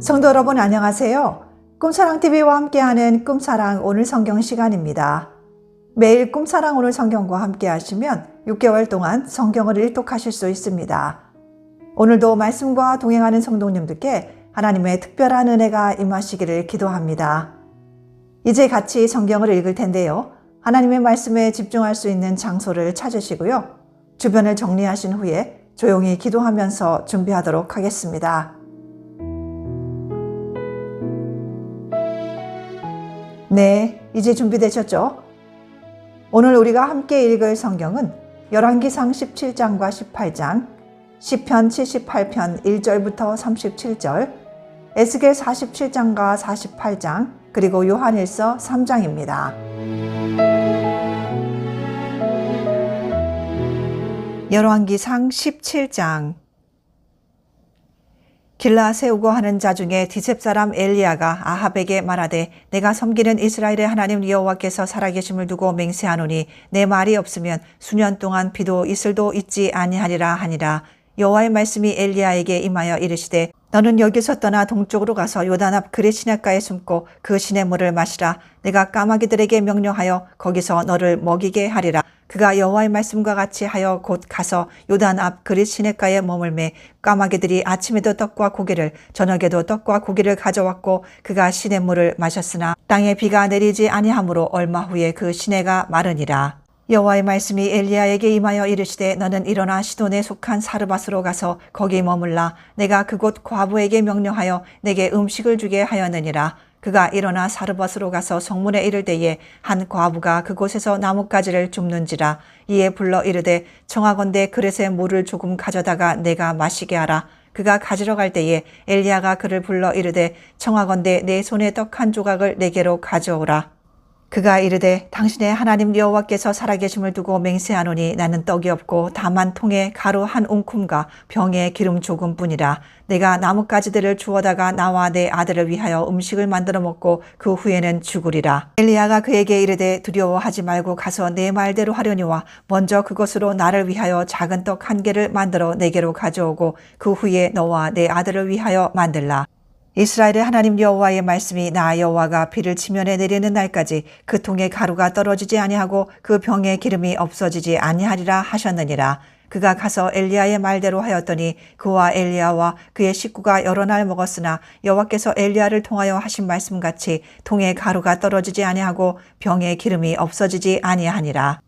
성도 여러분 안녕하세요. 꿈사랑TV와 함께하는 꿈사랑 오늘 성경 시간입니다. 매일 꿈사랑 오늘 성경과 함께 하시면 6개월 동안 성경을 일독하실 수 있습니다. 오늘도 말씀과 동행하는 성도님들께 하나님의 특별한 은혜가 임하시기를 기도합니다. 이제 같이 성경을 읽을 텐데요. 하나님의 말씀에 집중할 수 있는 장소를 찾으시고요. 주변을 정리하신 후에 조용히 기도하면서 준비하도록 하겠습니다. 네, 이제 준비되셨죠? 오늘 우리가 함께 읽을 성경은 열왕기상 17장과 18장, 시편 78편 1절부터 37절, 에스겔 47장과 48장, 그리고 요한일서 3장입니다. 열왕기상 17장. 길라 세우고 하는 자 중에 디셉 사람 엘리야가 아합에게 말하되 내가 섬기는 이스라엘의 하나님 여호와께서 살아계심을 두고 맹세하노니 내 말이 없으면 수년 동안 비도 이슬도 있지 아니하리라 하니라. 여호와의 말씀이 엘리야에게 임하여 이르시되 너는 여기서 떠나 동쪽으로 가서 요단 앞 그릿 시냇가에 숨고 그 시냇물을 마시라. 내가 까마귀들에게 명령하여 거기서 너를 먹이게 하리라. 그가 여호와의 말씀과 같이 하여 곧 가서 요단 앞 그릿 시냇가에 머물매 까마귀들이 아침에도 떡과 고기를 저녁에도 떡과 고기를 가져왔고 그가 시냇물을 마셨으나 땅에 비가 내리지 아니하므로 얼마 후에 그 시내가 마르니라. 여호와의 말씀이 엘리야에게 임하여 이르시되 너는 일어나 시돈에 속한 사르밧으로 가서 거기 머물라. 내가 그곳 과부에게 명령하여 내게 음식을 주게 하였느니라. 그가 일어나 사르밧으로 가서 성문에 이를 때에 한 과부가 그곳에서 나뭇가지를 줍는지라. 이에 불러 이르되 청하건대 그릇에 물을 조금 가져다가 내가 마시게 하라. 그가 가지러 갈 때에 엘리야가 그를 불러 이르되 청하건대 내 손에 떡 한 조각을 내게로 가져오라. 그가 이르되 당신의 하나님 여호와께서 살아계심을 두고 맹세하노니 나는 떡이 없고 다만 통에 가루 한 웅큼과 병에 기름 조금뿐이라. 내가 나뭇가지들을 주워다가 나와 내 아들을 위하여 음식을 만들어 먹고 그 후에는 죽으리라. 엘리야가 그에게 이르되 두려워하지 말고 가서 내 말대로 하려니와 먼저 그것으로 나를 위하여 작은 떡 한 개를 만들어 내게로 가져오고 그 후에 너와 내 아들을 위하여 만들라. 이스라엘의 하나님 여호와의 말씀이 나 여호와가 비를 지면에 내리는 날까지 그 통에 가루가 떨어지지 아니하고 그 병에 기름이 없어지지 아니하리라 하셨느니라. 그가 가서 엘리야의 말대로 하였더니 그와 엘리야와 그의 식구가 여러 날 먹었으나 여호와께서 엘리야를 통하여 하신 말씀같이 통에 가루가 떨어지지 아니하고 병에 기름이 없어지지 아니하니라.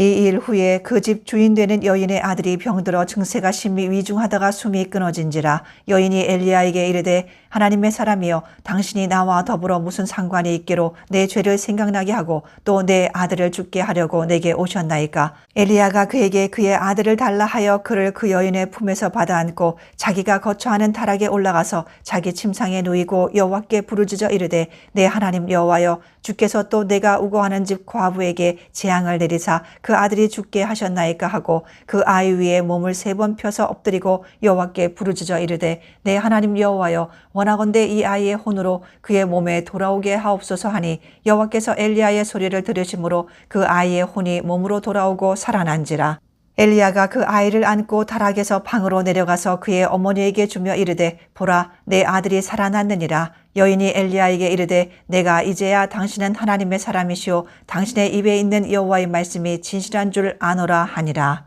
이 일 후에 그 집 주인 되는 여인의 아들이 병들어 증세가 심히 위중하다가 숨이 끊어진지라. 여인이 엘리야에게 이르되 하나님의 사람이여 당신이 나와 더불어 무슨 상관이 있기로 내 죄를 생각나게 하고 또 내 아들을 죽게 하려고 내게 오셨나이까. 엘리야가 그에게 그의 아들을 달라 하여 그를 그 여인의 품에서 받아안고 자기가 거처하는 타락에 올라가서 자기 침상에 누이고 여호와께 부르짖어 이르되 내 하나님 여호와여 주께서 또 내가 우거하는 집 과부에게 재앙을 내리사 그 아들이 죽게 하셨나이까 하고 그 아이 위에 몸을 3번 펴서 엎드리고 여호와께 부르짖어 이르되 내 하나님 여호와여 원하건대 이 아이의 혼으로 그의 몸에 돌아오게 하옵소서 하니 여호와께서 엘리야의 소리를 들으심으로 그 아이의 혼이 몸으로 돌아오고 살아난지라. 엘리야가 그 아이를 안고 타락에서 방으로 내려가서 그의 어머니에게 주며 이르되 보라 내 아들이 살아났느니라. 여인이 엘리야에게 이르되 내가 이제야 당신은 하나님의 사람이시오 당신의 입에 있는 여호와의 말씀이 진실한 줄 아노라 하니라.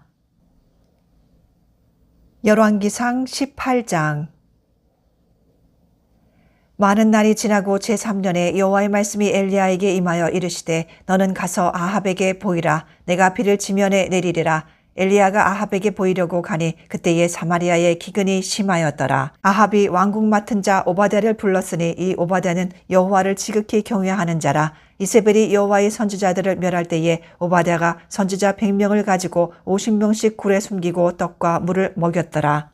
열왕기상 18장. 많은 날이 지나고 제3년에 여호와의 말씀이 엘리야에게 임하여 이르시되 너는 가서 아합에게 보이라. 내가 비를 지면에 내리리라. 엘리야가 아합에게 보이려고 가니 그때에 사마리아의 기근이 심하였더라. 아합이 왕궁 맡은 자 오바댜를 불렀으니 이 오바댜는 여호와를 지극히 경외하는 자라. 이세벨이 여호와의 선지자들을 멸할 때에 오바댜가 선지자 100명을 가지고 50명씩 굴에 숨기고 떡과 물을 먹였더라.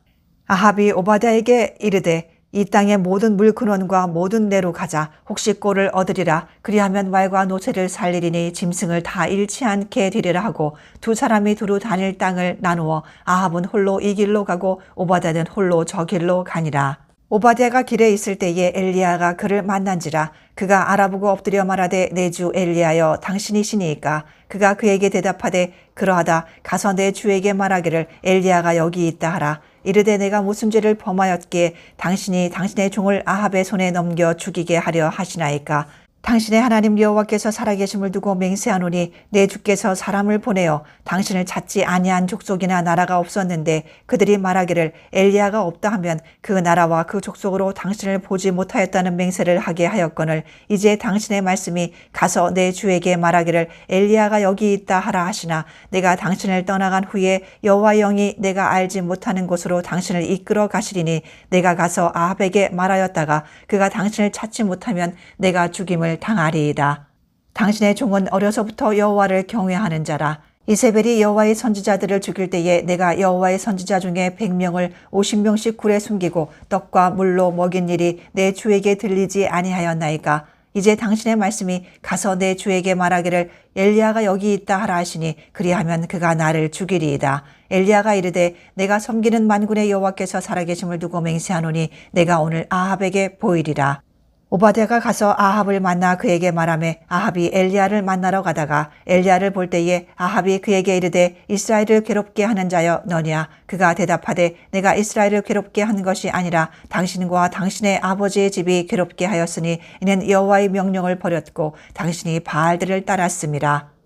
아합이 오바댜에게 이르되 이 땅의 모든 물 근원과 모든 내로 가자. 혹시 꼴을 얻으리라. 그리하면 말과 노새를 살리리니 짐승을 다 잃지 않게 되리라 하고 두 사람이 두루 다닐 땅을 나누어 아합은 홀로 이 길로 가고 오바댜는 홀로 저 길로 가니라. 오바댜가 길에 있을 때에 엘리야가 그를 만난지라. 그가 알아보고 엎드려 말하되 내 주 엘리야여 당신이시니이까. 그가 그에게 대답하되 그러하다 가서 내 주에게 말하기를 엘리야가 여기 있다 하라. 이르되 내가 무슨 죄를 범하였기에 당신이 당신의 종을 아합의 손에 넘겨 죽이게 하려 하시나이까. 당신의 하나님 여호와께서 살아계심을 두고 맹세하노니 내 주께서 사람을 보내어 당신을 찾지 아니한 족속이나 나라가 없었는데 그들이 말하기를 엘리야가 없다 하면 그 나라와 그 족속으로 당신을 보지 못하였다는 맹세를 하게 하였거늘 이제 당신의 말씀이 가서 내 주에게 말하기를 엘리야가 여기 있다 하라 하시나 내가 당신을 떠나간 후에 여호와의 영이 내가 알지 못하는 곳으로 당신을 이끌어 가시리니 내가 가서 아합에게 말하였다가 그가 당신을 찾지 못하면 내가 죽임을 당하리이다. 당신의 종은 어려서부터 여호와를 경외하는 자라. 이세벨이 여호와의 선지자들을 죽일 때에 내가 여호와의 선지자 중에 100명을 50명씩 굴에 숨기고 떡과 물로 먹인 일이 내 주에게 들리지 아니하였나이까. 이제 당신의 말씀이 가서 내 주에게 말하기를 엘리야가 여기 있다 하라 하시니 그리하면 그가 나를 죽이리이다. 엘리야가 이르되 내가 섬기는 만군의 여호와께서 살아계심을 두고 맹세하노니 내가 오늘 아합에게 보이리라. 오바댜가 가서 아합을 만나 그에게 말하매 아합이 엘리야를 만나러 가다가 엘리야를 볼 때에 아합이 그에게 이르되 이스라엘을 괴롭게 하는 자여 너냐. 그가 대답하되 내가 이스라엘을 괴롭게 한 것이 아니라 당신과 당신의 아버지의 집이 괴롭게 하였으니 이는 여호와의 명령을 버렸고 당신이 바알들을 따랐음이라.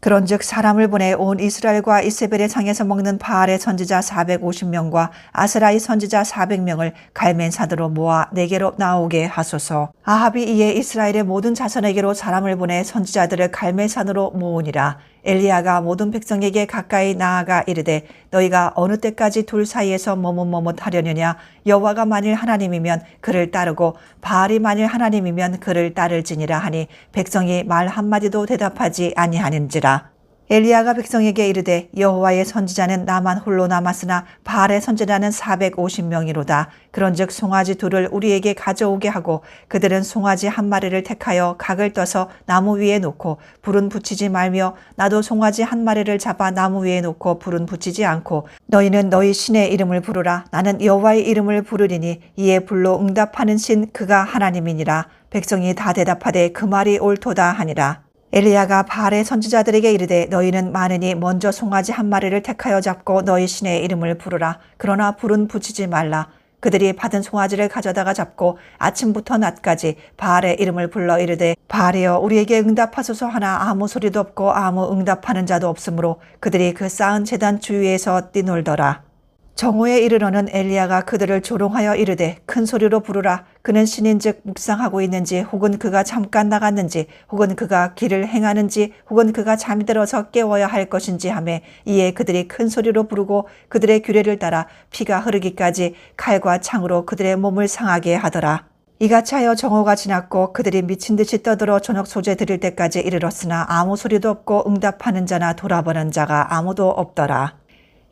그런즉 사람을 보내 온 이스라엘과 이세벨의 상에서 먹는 바알의 선지자 450명과 아스라의 선지자 400명을 갈멜산으로 모아 내게로 나오게 하소서. 아합이 이에 이스라엘의 모든 자손에게로 사람을 보내 선지자들을 갈멜산으로 모으니라. 엘리야가 모든 백성에게 가까이 나아가 이르되 너희가 어느 때까지 둘 사이에서 머뭇머뭇하려느냐. 여호와가 만일 하나님이면 그를 따르고 바알이 만일 하나님이면 그를 따를지니라 하니 백성이 말 한마디도 대답하지 아니하는지라. 엘리야가 백성에게 이르되 여호와의 선지자는 나만 홀로 남았으나 바알의 선지자는 450명이로다. 그런즉 송아지 둘을 우리에게 가져오게 하고 그들은 송아지 한 마리를 택하여 각을 떠서 나무 위에 놓고 불은 붙이지 말며 나도 송아지 한 마리를 잡아 나무 위에 놓고 불은 붙이지 않고 너희는 너희 신의 이름을 부르라. 나는 여호와의 이름을 부르리니 이에 불로 응답하는 신 그가 하나님이니라. 백성이 다 대답하되 그 말이 옳도다 하니라. 엘리야가 바알의 선지자들에게 이르되 너희는 많으니 먼저 송아지 한 마리를 택하여 잡고 너희 신의 이름을 부르라. 그러나 불은 붙이지 말라. 그들이 받은 송아지를 가져다가 잡고 아침부터 낮까지 바알의 이름을 불러 이르되 바알이여 우리에게 응답하소서 하나 아무 소리도 없고 아무 응답하는 자도 없으므로 그들이 그 쌓은 제단 주위에서 뛰놀더라. 정오에 이르러는 엘리야가 그들을 조롱하여 이르되 큰 소리로 부르라. 그는 신인즉 묵상하고 있는지 혹은 그가 잠깐 나갔는지 혹은 그가 길을 행하는지 혹은 그가 잠이 들어서 깨워야 할 것인지 하매 이에 그들이 큰 소리로 부르고 그들의 규례를 따라 피가 흐르기까지 칼과 창으로 그들의 몸을 상하게 하더라. 이같이 하여 정오가 지났고 그들이 미친 듯이 떠들어 저녁 소재 드릴 때까지 이르렀으나 아무 소리도 없고 응답하는 자나 돌아보는 자가 아무도 없더라.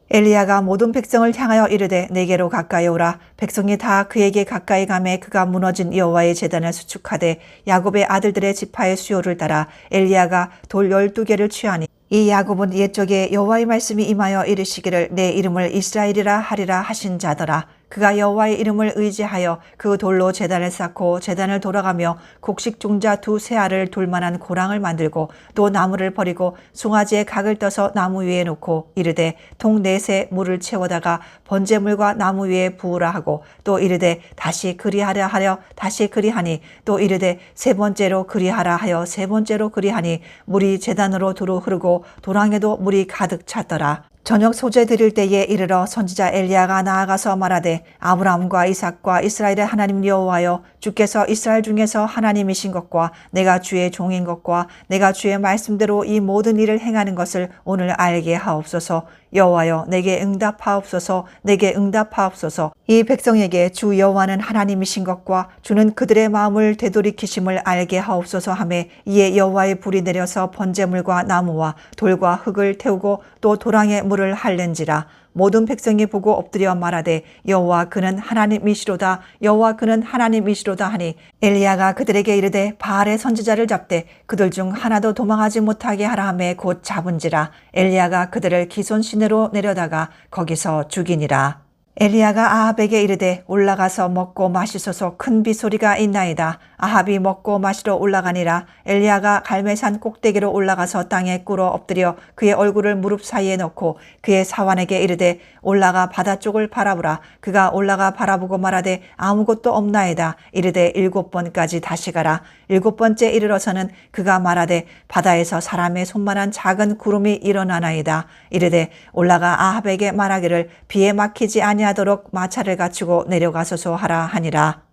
엘리야가 모든 백성을 향하여 이르되 내게로 가까이 오라. 백성이 다 그에게 가까이 가매 그가 무너진 여호와의 제단을 수축하되 야곱의 아들들의 지파의 수요를 따라 엘리야가 돌 12개를 취하니 이 야곱은 옛적에 여호와의 말씀이 임하여 이르시기를 내 이름을 이스라엘이라 하리라 하신 자더라. 그가 여호와의 이름을 의지하여 그 돌로 제단을 쌓고 제단을 돌아가며 곡식 종자 2세 알을 둘 만한 고랑을 만들고 또 나무를 버리고 송아지의 각을 떠서 나무 위에 놓고 이르되 통 4세 물을 채워다가 번제물과 나무 위에 부으라 하고 또 이르되 다시 그리하라 하여 다시 그리하니 또 이르되 3번째로 그리하라 하여 3번째로 그리하니 물이 제단으로 두루 흐르고 도랑에도 물이 가득 찼더라. 저녁 소재 드릴 때에 이르러 선지자 엘리야가 나아가서 말하되 아브라함과 이삭과 이스라엘의 하나님 여호와여 주께서 이스라엘 중에서 하나님이신 것과 내가 주의 종인 것과 내가 주의 말씀대로 이 모든 일을 행하는 것을 오늘 알게 하옵소서. 여호와여 내게 응답하옵소서. 내게 응답하옵소서. 이 백성에게 주 여호와는 하나님이신 것과 주는 그들의 마음을 되돌이키심을 알게 하옵소서 하매 이에 여호와의 불이 내려서 번제물과 나무와 돌과 흙을 태우고 또 도랑에 물을 할는지라. 모든 백성이 보고 엎드려 말하되 여호와 그는 하나님이시로다. 여호와 그는 하나님이시로다 하니 엘리야가 그들에게 이르되 바알의 선지자를 잡되 그들 중 하나도 도망하지 못하게 하라 하매 곧 잡은지라. 엘리야가 그들을 기손 시내로 내려다가 거기서 죽이니라. 엘리야가 아합에게 이르되 올라가서 먹고 마시소서 큰 비소리가 있나이다. 아합이 먹고 마시러 올라가니라. 엘리야가 갈멜산 꼭대기로 올라가서 땅에 꿇어 엎드려 그의 얼굴을 무릎 사이에 넣고 그의 사환에게 이르되 올라가 바다 쪽을 바라보라. 그가 올라가 바라보고 말하되 아무것도 없나이다. 이르되 7번까지 다시 가라. 7번째 이르러서는 그가 말하되 바다에서 사람의 손만한 작은 구름이 일어나나이다. 이르되 올라가 아합에게 말하기를 비에 막히지 아니하도록 마차를 갖추고 내려가소서 하라 하니라.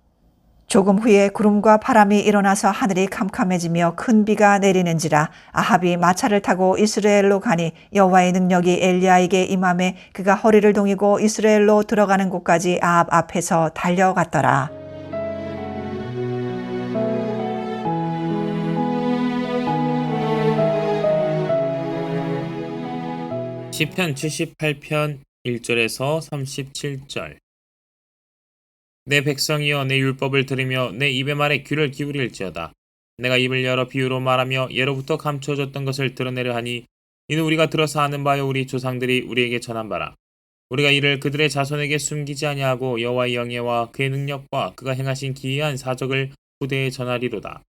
조금 후에 구름과 바람이 일어나서 하늘이 캄캄해지며 큰 비가 내리는지라. 아합이 마차를 타고 이스라엘로 가니 여호와의 능력이 엘리야에게 임함에 그가 허리를 동이고 이스라엘로 들어가는 곳까지 아합 앞에서 달려갔더라. 시편 78편 1절에서 37절. 내 백성이여 내 율법을 들으며 내 입의 말에 귀를 기울일지어다. 내가 입을 열어 비유로 말하며 예로부터 감추어졌던 것을 드러내려 하니 이는 우리가 들어서 아는 바요 우리 조상들이 우리에게 전한 바라. 우리가 이를 그들의 자손에게 숨기지 아니하고 여호와의 영예와 그의 능력과 그가 행하신 기이한 사적을 후대에 전하리로다.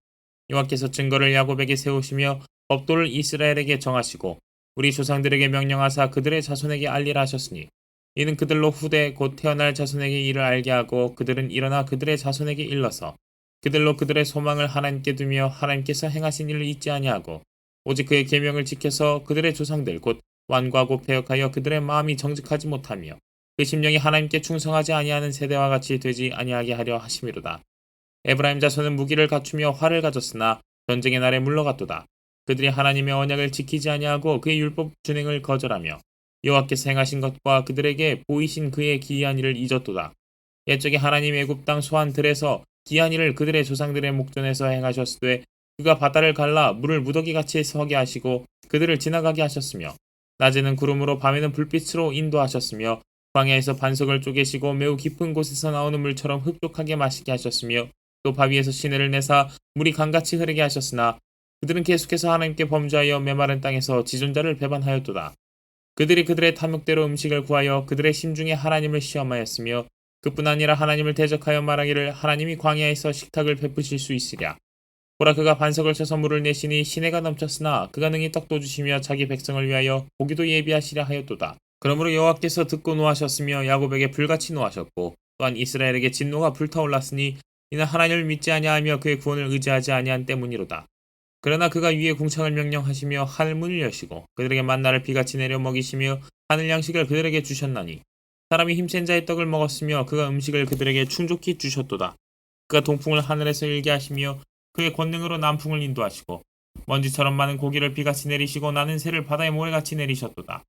여호와께서 증거를 야곱에게 세우시며 법도를 이스라엘에게 정하시고 우리 조상들에게 명령하사 그들의 자손에게 알리라 하셨으니 이는 그들로 후대 곧 태어날 자손에게 이를 알게 하고 그들은 일어나 그들의 자손에게 일러서 그들로 그들의 소망을 하나님께 두며 하나님께서 행하신 일을 잊지 아니하고 오직 그의 계명을 지켜서 그들의 조상들 곧 완고하고 패역하여 그들의 마음이 정직하지 못하며 그 심령이 하나님께 충성하지 아니하는 세대와 같이 되지 아니하게 하려 하심이로다. 에브라임 자손은 무기를 갖추며 활을 가졌으나 전쟁의 날에 물러갔도다. 그들이 하나님의 언약을 지키지 아니하고 그의 율법 준행을 거절하며 여호와께서 행하신 것과 그들에게 보이신 그의 기이한 일을 잊었도다. 옛적에 하나님 애굽 땅 소한 들에서 기이한 일을 그들의 조상들의 목전에서 행하셨으되 그가 바다를 갈라 물을 무더기같이 서게 하시고 그들을 지나가게 하셨으며 낮에는 구름으로 밤에는 불빛으로 인도하셨으며 광야에서 반석을 쪼개시고 매우 깊은 곳에서 나오는 물처럼 흡족하게 마시게 하셨으며 또 바위에서 시내를 내사 물이 강같이 흐르게 하셨으나 그들은 계속해서 하나님께 범죄하여 메마른 땅에서 지존자를 배반하였도다. 그들이 그들의 탐욕대로 음식을 구하여 그들의 심중에 하나님을 시험하였으며 그뿐 아니라 하나님을 대적하여 말하기를 하나님이 광야에서 식탁을 베푸실 수 있으랴. 보라 그가 반석을 쳐서 물을 내시니 시내가 넘쳤으나 그가 능히 떡도 주시며 자기 백성을 위하여 고기도 예비하시려 하였도다. 그러므로 여호와께서 듣고 노하셨으며 야곱에게 불같이 노하셨고 또한 이스라엘에게 진노가 불타올랐으니 이는 하나님을 믿지 아니하며 그의 구원을 의지하지 아니한 때문이로다. 그러나 그가 위에 궁창을 명령하시며 하늘 문을 여시고 그들에게 만나를 비같이 내려 먹이시며 하늘 양식을 그들에게 주셨나니 사람이 힘센 자의 떡을 먹었으며 그가 음식을 그들에게 충족히 주셨도다. 그가 동풍을 하늘에서 일게 하시며 그의 권능으로 남풍을 인도하시고 먼지처럼 많은 고기를 비같이 내리시고 나는 새를 바다의 모래같이 내리셨도다.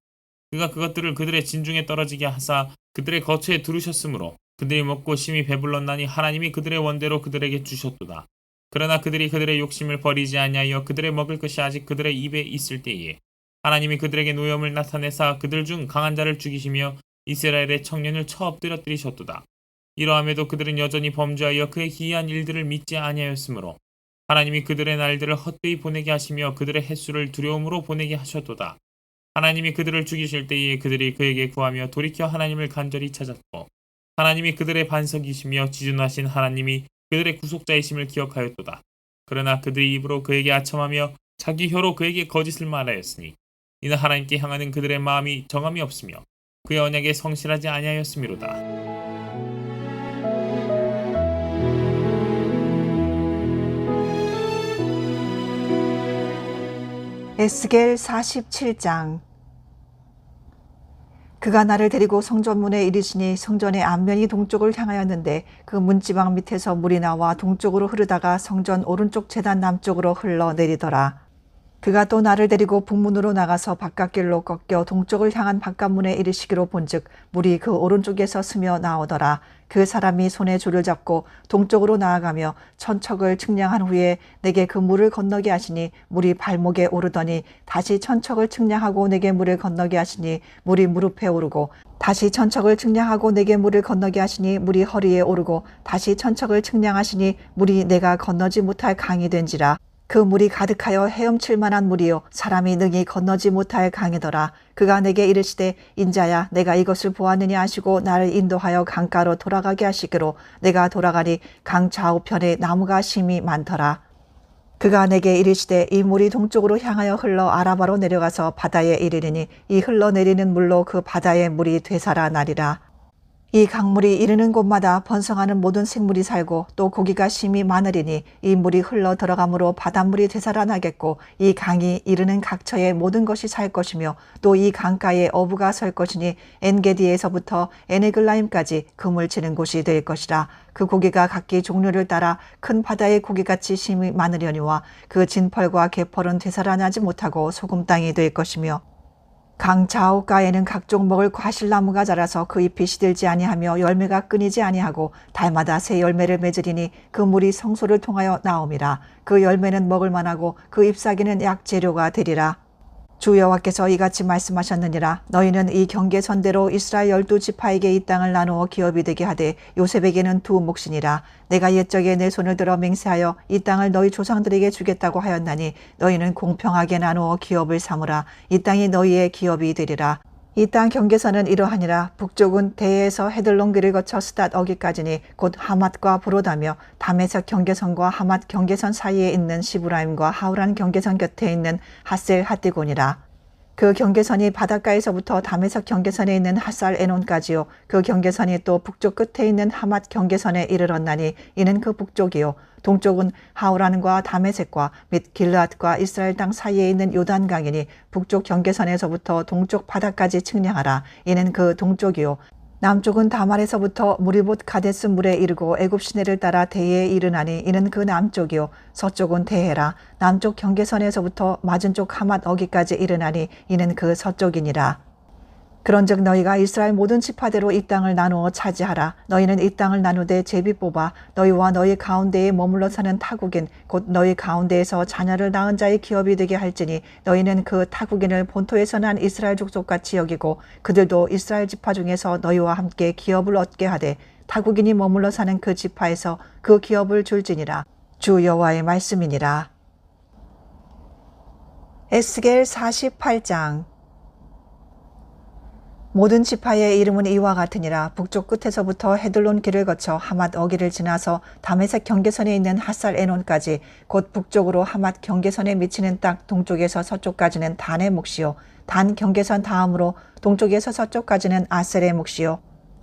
그가 그것들을 그들의 진중에 떨어지게 하사 그들의 거처에 두르셨으므로 그들이 먹고 심히 배불렀나니 하나님이 그들의 원대로 그들에게 주셨도다. 그러나 그들이 그들의 욕심을 버리지 아니하여 그들의 먹을 것이 아직 그들의 입에 있을 때에 하나님이 그들에게 노염을 나타내사 그들 중 강한 자를 죽이시며 이스라엘의 청년을 쳐 엎드려뜨리셨도다. 이러함에도 그들은 여전히 범죄하여 그의 기이한 일들을 믿지 아니하였으므로 하나님이 그들의 날들을 헛되이 보내게 하시며 그들의 횟수를 두려움으로 보내게 하셨도다. 하나님이 그들을 죽이실 때에 그들이 그에게 구하며 돌이켜 하나님을 간절히 찾았고 하나님이 그들의 반석이시며 지존하신 하나님이 그들의 구속자이심을 기억하였도다. 그러나 그들의 입으로 그에게 아첨하며 자기 혀로 그에게 거짓을 말하였으니 이는 하나님께 향하는 그들의 마음이 정함이 없으며 그의 언약에 성실하지 아니하였음이로다. 에스겔 47장. 그가 나를 데리고 성전문에 이르시니 성전의 앞면이 동쪽을 향하였는데 그 문지방 밑에서 물이 나와 동쪽으로 흐르다가 성전 오른쪽 제단 남쪽으로 흘러내리더라. 그가 또 나를 데리고 북문으로 나가서 바깥길로 꺾여 동쪽을 향한 바깥문에 이르시기로 본즉 물이 그 오른쪽에서 스며 나오더라. 그 사람이 손에 줄을 잡고 동쪽으로 나아가며 천척을 측량한 후에 내게 그 물을 건너게 하시니 물이 발목에 오르더니 다시 천척을 측량하고 내게 물을 건너게 하시니 물이 무릎에 오르고 다시 천척을 측량하고 내게 물을 건너게 하시니 물이 허리에 오르고 다시 천척을 측량하시니 물이 내가 건너지 못할 강이 된지라. 그 물이 가득하여 헤엄칠 만한 물이요 사람이 능히 건너지 못할 강이더라. 그가 내게 이르시되 인자야 내가 이것을 보았느냐 하시고 나를 인도하여 강가로 돌아가게 하시기로 내가 돌아가니 강 좌우편에 나무가 심이 많더라. 그가 내게 이르시되 이 물이 동쪽으로 향하여 흘러 아라바로 내려가서 바다에 이르리니 이 흘러내리는 물로 그 바다의 물이 되살아나리라. 이 강물이 이르는 곳마다 번성하는 모든 생물이 살고 또 고기가 심이 많으리니 이 물이 흘러 들어가므로 바닷물이 되살아나겠고 이 강이 이르는 각처에 모든 것이 살 것이며 또 이 강가에 어부가 설 것이니 엔게디에서부터 에네글라임까지 그물 치는 곳이 될 것이라. 그 고기가 각기 종류를 따라 큰 바다의 고기같이 심이 많으려니와 그 진펄과 개펄은 되살아나지 못하고 소금 땅이 될 것이며 강 좌우가에는 각종 먹을 과실나무가 자라서 그 잎이 시들지 아니하며 열매가 끊이지 아니하고 달마다 새 열매를 맺으리니 그 물이 성소를 통하여 나옴이라. 그 열매는 먹을 만하고 그 잎사귀는 약재료가 되리라. 주 여호와께서 이같이 말씀하셨느니라. 너희는 이 경계선대로 이스라엘 12지파에게 이 땅을 나누어 기업이 되게 하되 요셉에게는 두 몫이니라. 내가 옛적에 내 손을 들어 맹세하여 이 땅을 너희 조상들에게 주겠다고 하였나니 너희는 공평하게 나누어 기업을 삼으라. 이 땅이 너희의 기업이 되리라. 이 땅 경계선은 이러하니라. 북쪽은 대에서 헤들론 길을 거쳐 스닷 어기까지니 곧 하맛과 브로다며 다메섹 경계선과 하맛 경계선 사이에 있는 시브라임과 하우란 경계선 곁에 있는 하셀 하띠곤이라. 그 경계선이 바닷가에서부터 다메섹 경계선에 있는 하살 에논까지요. 그 경계선이 또 북쪽 끝에 있는 하맛 경계선에 이르렀나니 이는 그 북쪽이요. 동쪽은 하우란과 다메섹과 및 길르앗과 이스라엘 땅 사이에 있는 요단강이니 북쪽 경계선에서부터 동쪽 바다까지 측량하라. 이는 그 동쪽이요. 남쪽은 다말에서부터 무리봇 가데스 물에 이르고 애굽 시내를 따라 대해에 이르나니 이는 그 남쪽이요. 서쪽은 대해라. 남쪽 경계선에서부터 맞은쪽 하맛 어기까지 이르나니 이는 그 서쪽이니라. 그런즉 너희가 이스라엘 모든 지파대로 이 땅을 나누어 차지하라. 너희는 이 땅을 나누되 제비 뽑아 너희와 너희 가운데에 머물러 사는 타국인 곧 너희 가운데에서 자녀를 낳은 자의 기업이 되게 할지니 너희는 그 타국인을 본토에서 난 이스라엘 족속같이 여기고 그들도 이스라엘 지파 중에서 너희와 함께 기업을 얻게 하되 타국인이 머물러 사는 그 지파에서 그 기업을 줄지니라. 주 여호와의 말씀이니라. 에스겔 48장. 모든 지파의 이름은 이와 같으니라. 북쪽 끝에서부터 헤들론 길을 거쳐 하맛 어기를 지나서 다메섹 경계선에 있는 하살 에논까지 곧 북쪽으로 하맛 경계선에 미치는 딱 동쪽에서 서쪽까지는 단의 몫이요. 단 경계선 다음으로 동쪽에서 서쪽까지는 아셀의 몫이요.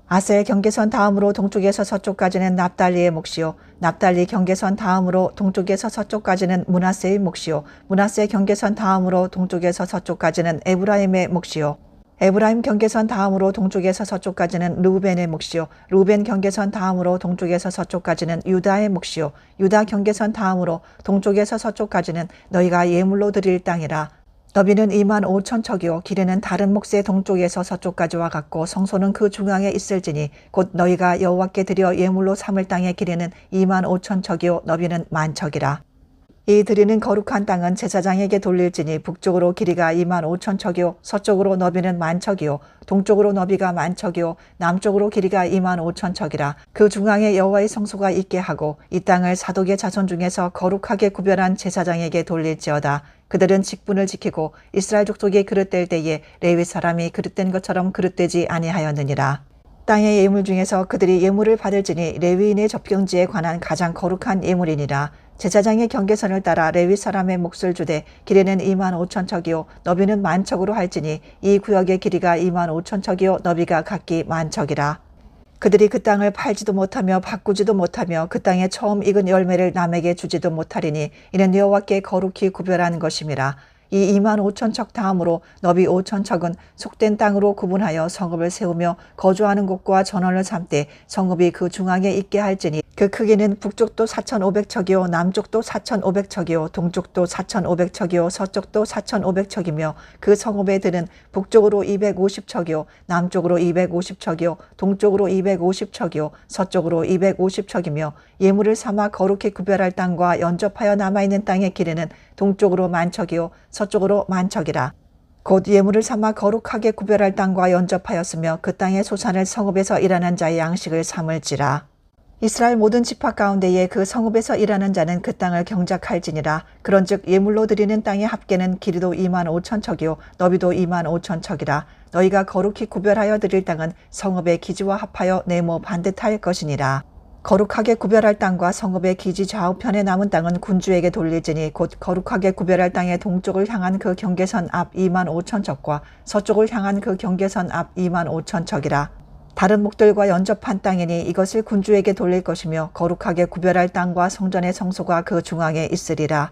아셀 경계선 다음으로 동쪽에서 서쪽까지는 납달리의 몫이요. 납달리 경계선 다음으로 동쪽에서 서쪽까지는 므낫세의 몫이요. 므낫세 경계선 다음으로 동쪽에서 서쪽까지는 에브라임의 몫이요. 에브라임 경계선 다음으로 동쪽에서 서쪽까지는 르우벤의 몫이요. 르우벤 경계선 다음으로 동쪽에서 서쪽까지는 유다의 몫이요. 유다 경계선 다음으로 동쪽에서 서쪽까지는 너희가 예물로 드릴 땅이라. 너비는 25,000척이요 길이는 다른 몫의 동쪽에서 서쪽까지와 같고 성소는 그 중앙에 있을지니 곧 너희가 여호와께 드려 예물로 삼을 땅의 길이는 25,000척이요 너비는 10,000척이라. 이 드리는 거룩한 땅은 제사장에게 돌릴지니 북쪽으로 길이가 25,000척이요 서쪽으로 너비는 10,000척이요 동쪽으로 너비가 10,000척이요 남쪽으로 길이가 25,000척이라. 그 중앙에 여호와의 성소가 있게 하고 이 땅을 사독의 자손 중에서 거룩하게 구별한 제사장에게 돌릴지어다. 그들은 직분을 지키고 이스라엘 족속이 그릇될 때에 레위 사람이 그릇된 것처럼 그릇되지 아니하였느니라. 땅의 예물 중에서 그들이 예물을 받을지니 레위인의 접경지에 관한 가장 거룩한 예물이니라. 제사장의 경계선을 따라 레위 사람의 몫을 주되 길이는 25,000척이요 너비는 10,000척으로 할지니 이 구역의 길이가 25,000척이요 너비가 각기 10,000척이라. 그들이 그 땅을 팔지도 못하며 바꾸지도 못하며 그 땅에 처음 익은 열매를 남에게 주지도 못하리니 이는 여호와께 거룩히 구별한 것임이라. 이 25,000척 다음으로 너비 5,000척은 속된 땅으로 구분하여 성읍을 세우며 거주하는 곳과 전원을 삼되 성읍이 그 중앙에 있게 할지니 그 크기는 북쪽도 4,500척이요 남쪽도 4,500척이요 동쪽도 4,500척이요 서쪽도 4,500척이며 그 성읍의 들은 북쪽으로 250척이요 남쪽으로 250척이요 동쪽으로 250척이요 서쪽으로 250척이며 예물을 삼아 거룩히 구별할 땅과 연접하여 남아있는 땅의 길이는 동쪽으로 10,000척이요 서쪽으로 10,000척이라. 곧 예물을 삼아 거룩하게 구별할 땅과 연접하였으며 그 땅의 소산을 성읍에서 일하는 자의 양식을 삼을지라. 이스라엘 모든 지파 가운데에 그 성읍에서 일하는 자는 그 땅을 경작할지니라. 그런즉 예물로 드리는 땅의 합계는 길이도 2만 5천 척이요 너비도 2만 5천 척이라. 너희가 거룩히 구별하여 드릴 땅은 성읍의 기지와 합하여 네모 반듯할 것이니라. 거룩하게 구별할 땅과 성읍의 기지 좌우편에 남은 땅은 군주에게 돌릴지니 곧 거룩하게 구별할 땅의 동쪽을 향한 그 경계선 앞 2만 5천 척과 서쪽을 향한 그 경계선 앞 2만 5천 척이라. 다른 목들과 연접한 땅이니 이것을 군주에게 돌릴 것이며 거룩하게 구별할 땅과 성전의 성소가 그 중앙에 있으리라.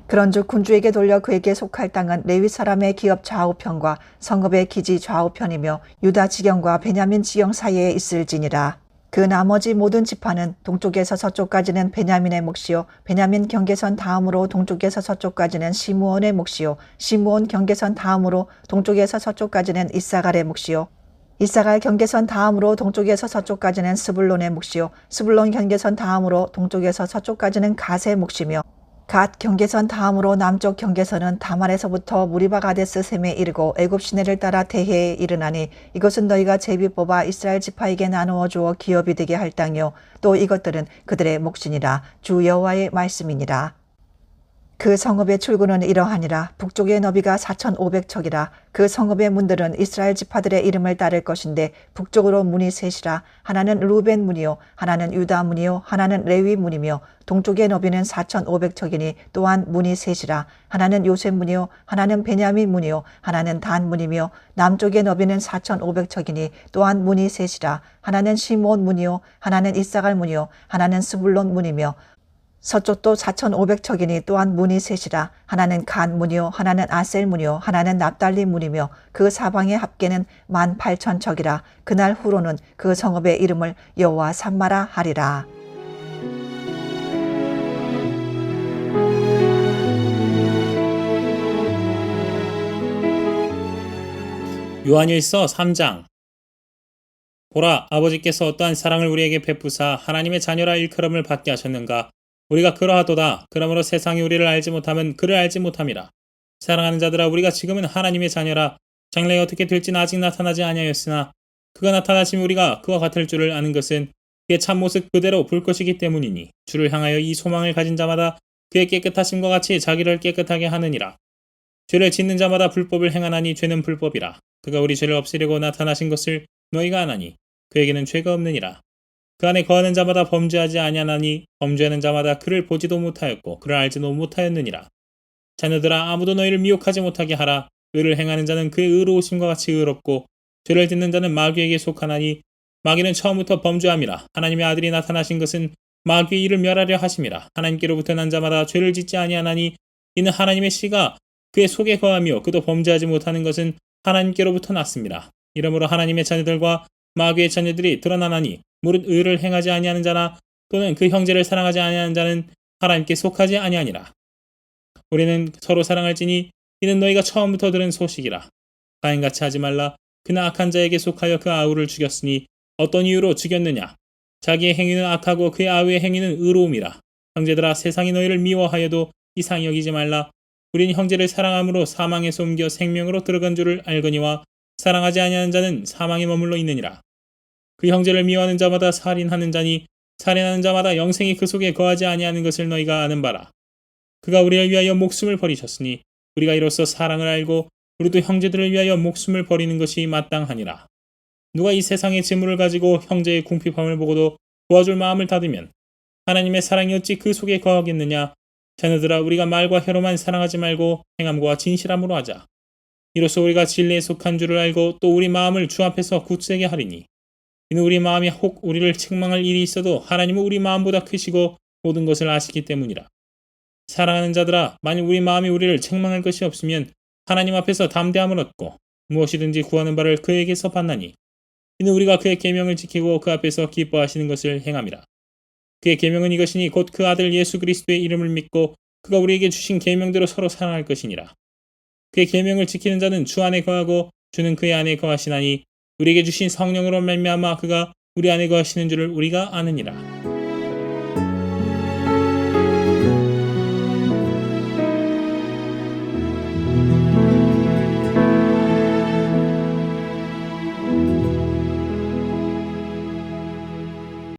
그런즉 군주에게 돌려 그에게 속할 땅은 레위 사람의 기업 좌우편과 성읍의 기지 좌우편이며 유다 지경과 베냐민 지경 사이에 있을지니라. 그 나머지 모든 지파는 동쪽에서 서쪽까지는 베냐민의 몫이요 베냐민 경계선 다음으로 동쪽에서 서쪽까지는 시므온의 몫이요 시므온 경계선 다음으로 동쪽에서 서쪽까지는 이사갈의 몫이요 이사갈 경계선 다음으로 동쪽에서 서쪽까지는 스불론의 몫이요 스불론 경계선 다음으로 동쪽에서 서쪽까지는 갓의 몫이며 갓 경계선 다음으로 남쪽 경계선은 다말에서부터 무리바 가데스 셈에 이르고 애굽 시내를 따라 대해에 이르나니 이것은 너희가 제비 뽑아 이스라엘 지파에게 나누어 주어 기업이 되게 할 땅이요 또 이것들은 그들의 몫이니라. 주 여호와의 말씀이니라. 그 성읍의 출구는 이러하니라. 북쪽의 너비가 4,500척이라. 그 성읍의 문들은 이스라엘 지파들의 이름을 따를 것인데 북쪽으로 문이 셋이라. 하나는 루벤 문이요 하나는 유다 문이요 하나는 레위 문이며 동쪽의 너비는 4,500척이니 또한 문이 셋이라. 하나는 요셉 문이요 하나는 베냐민 문이요 하나는 단 문이며 남쪽의 너비는 4,500척이니 또한 문이 셋이라. 하나는 시므온 문이요 하나는 이사갈 문이요 하나는 스불론 문이며 서쪽도 4,500척이니 또한 문이 셋이라. 하나는 간 문이요 하나는 아셀 문이요 하나는 납달리 문이며 그 사방의 합계는 18,000척이라. 그날 후로는 그 성읍의 이름을 여호와 삼마라 하리라. 요한일서 3장. 보라, 아버지께서 어떠한 사랑을 우리에게 베푸사 하나님의 자녀라 일컬음을 받게 하셨는가. 우리가 그러하도다. 그러므로 세상이 우리를 알지 못하면 그를 알지 못함이라. 사랑하는 자들아, 우리가 지금은 하나님의 자녀라. 장래에 어떻게 될지는 아직 나타나지 아니하였으나 그가 나타나시면 우리가 그와 같을 줄을 아는 것은 그의 참모습 그대로 볼 것이기 때문이니 주를 향하여 이 소망을 가진 자마다 그의 깨끗하심과 같이 자기를 깨끗하게 하느니라. 죄를 짓는 자마다 불법을 행하나니 죄는 불법이라. 그가 우리 죄를 없애려고 나타나신 것을 너희가 아나니 그에게는 죄가 없느니라. 그 안에 거하는 자마다 범죄하지 아니하나니 범죄하는 자마다 그를 보지도 못하였고 그를 알지도 못하였느니라. 자녀들아, 아무도 너희를 미혹하지 못하게 하라. 의를 행하는 자는 그의 의로우심과 같이 의롭고 죄를 짓는 자는 마귀에게 속하나니 마귀는 처음부터 범죄함이라. 하나님의 아들이 나타나신 것은 마귀의 일을 멸하려 하심이라. 하나님께로부터 난 자마다 죄를 짓지 아니하나니 이는 하나님의 씨가 그의 속에 거하며 그도 범죄하지 못하는 것은 하나님께로부터 났습니다. 이러므로 하나님의 자녀들과 마귀의 자녀들이 드러나나니 무릇 의를 행하지 아니하는 자나 또는 그 형제를 사랑하지 아니하는 자는 하나님께 속하지 아니하니라. 우리는 서로 사랑할지니 이는 너희가 처음부터 들은 소식이라. 가인같이 하지 말라. 그는 악한 자에게 속하여 그 아우를 죽였으니 어떤 이유로 죽였느냐. 자기의 행위는 악하고 그의 아우의 행위는 의로움이라. 형제들아, 세상이 너희를 미워하여도 이상히 여기지 말라. 우리는 형제를 사랑함으로 사망에서 옮겨 생명으로 들어간 줄을 알거니와 사랑하지 아니하는 자는 사망에 머물러 있느니라. 그 형제를 미워하는 자마다 살인하는 자니 살인하는 자마다 영생이 그 속에 거하지 아니하는 것을 너희가 아는 바라. 그가 우리를 위하여 목숨을 버리셨으니 우리가 이로써 사랑을 알고 우리도 형제들을 위하여 목숨을 버리는 것이 마땅하니라. 누가 이 세상의 재물을 가지고 형제의 궁핍함을 보고도 도와줄 마음을 닫으면 하나님의 사랑이 어찌 그 속에 거하겠느냐. 자녀들아, 우리가 말과 혀로만 사랑하지 말고 행함과 진실함으로 하자. 이로써 우리가 진리에 속한 줄을 알고 또 우리 마음을 주 앞에서 굳세게 하리니 이는 우리 마음이 혹 우리를 책망할 일이 있어도 하나님은 우리 마음보다 크시고 모든 것을 아시기 때문이라. 사랑하는 자들아, 만일 우리 마음이 우리를 책망할 것이 없으면 하나님 앞에서 담대함을 얻고 무엇이든지 구하는 바를 그에게서 받나니 이는 우리가 그의 계명을 지키고 그 앞에서 기뻐하시는 것을 행함이라. 그의 계명은 이것이니 곧 그 아들 예수 그리스도의 이름을 믿고 그가 우리에게 주신 계명대로 서로 사랑할 것이니라. 그의 계명을 지키는 자는 주 안에 거하고 주는 그의 안에 거하시나니 우리에게 주신 성령으로 말미암아 그가 우리 안에 거하시는 줄을 우리가 아느니라.